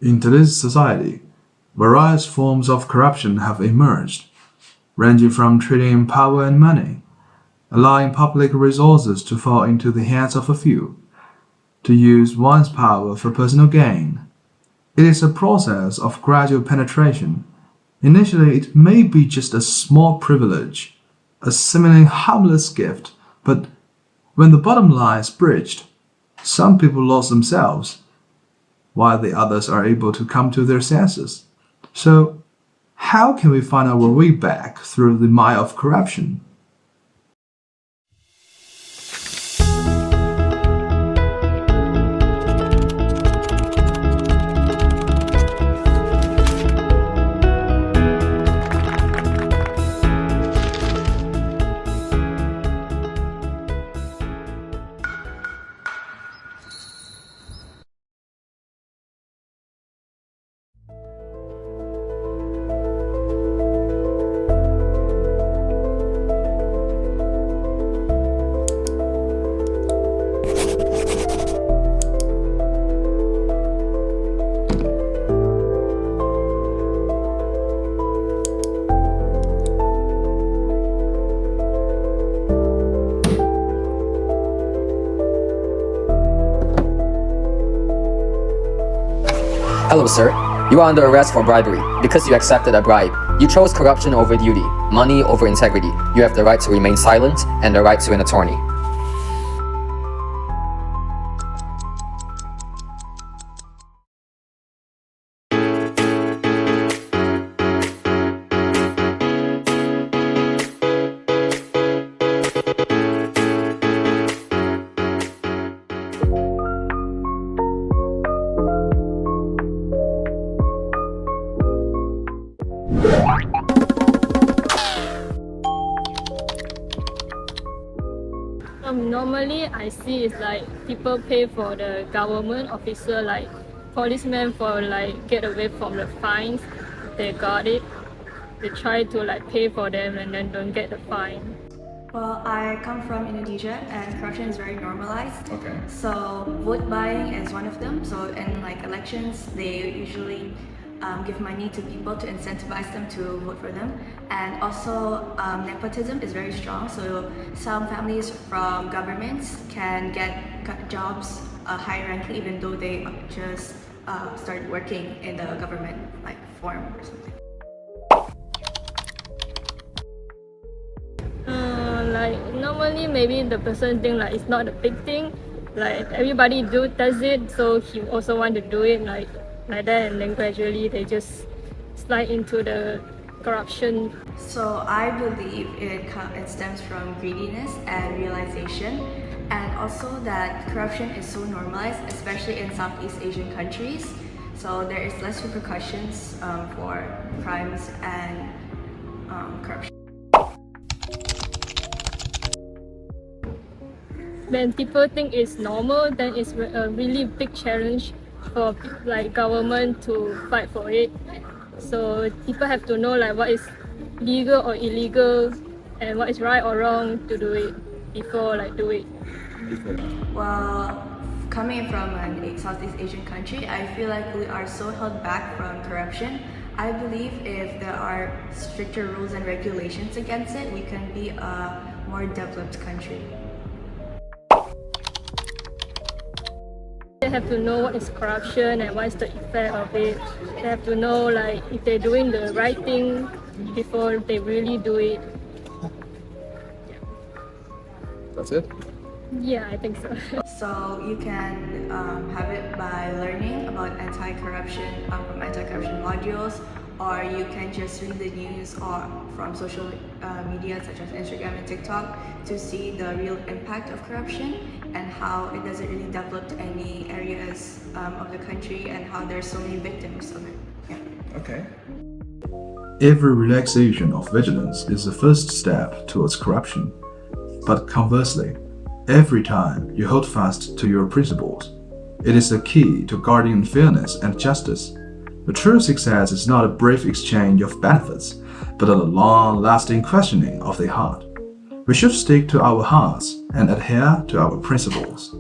In today's society, various forms of corruption have emerged, ranging from trading in power and money, allowing public resources to fall into the hands of a few, to use one's power for personal gain. It is a process of gradual penetration. Initially, it may be just a small privilege, a seemingly harmless gift, but when the bottom line is breached, some people lose themselves, while the others are able to come to their senses. So, how can we find our way back through the mire of corruption? Hello, sir. You are under arrest for bribery because you accepted a bribe. You chose corruption over duty, money over integrity. You have the right to remain silent and the right to an attorney. Normally, I see is like people pay for the government officer, like policemen, for like get away from the fines. They got it. They try to like pay for them and then don't get the fine. Well, I come from Indonesia and corruption is very normalized. Okay. So vote buying is one of them. So in like elections, they usually give money to people to incentivize them to vote for them. And also nepotism is very strong. So some families from governments can get jobs high ranking even though they just started working in the government like form or something. Like normally maybe the person think like it's not a big thing, like everybody does it, so he also want to do it like that, and then gradually they just slide into the corruption. So I believe it stems from greediness and realization, and also that corruption is so normalized, especially in Southeast Asian countries. So there is less repercussions for crimes and corruption. When people think it's normal, then it's a really big challenge for like government to fight for it. So people have to know like what is legal or illegal and what is right or wrong to do it before like do it. Well, coming from a Southeast Asian country, I feel like we are so held back from corruption. I believe if there are stricter rules and regulations against it, we can be a more developed country. They have to know what is corruption and what is the effect of it. They have to know like if they're doing the right thing before they really do it. That's it? Yeah, I think so. So you can have it by learning about anti-corruption from anti-corruption modules, or you can just read the news or from social media such as Instagram and TikTok to see the real impact of corruption and how it doesn't really develop any areas of the country and how there's so many victims of it. Yeah. Okay. Every relaxation of vigilance is the first step towards corruption. But conversely, every time you hold fast to your principles, it is the key to guarding fairness and justice. The true success is not a brief exchange of benefits, but a long-lasting questioning of the heart. We should stick to our hearts and adhere to our principles.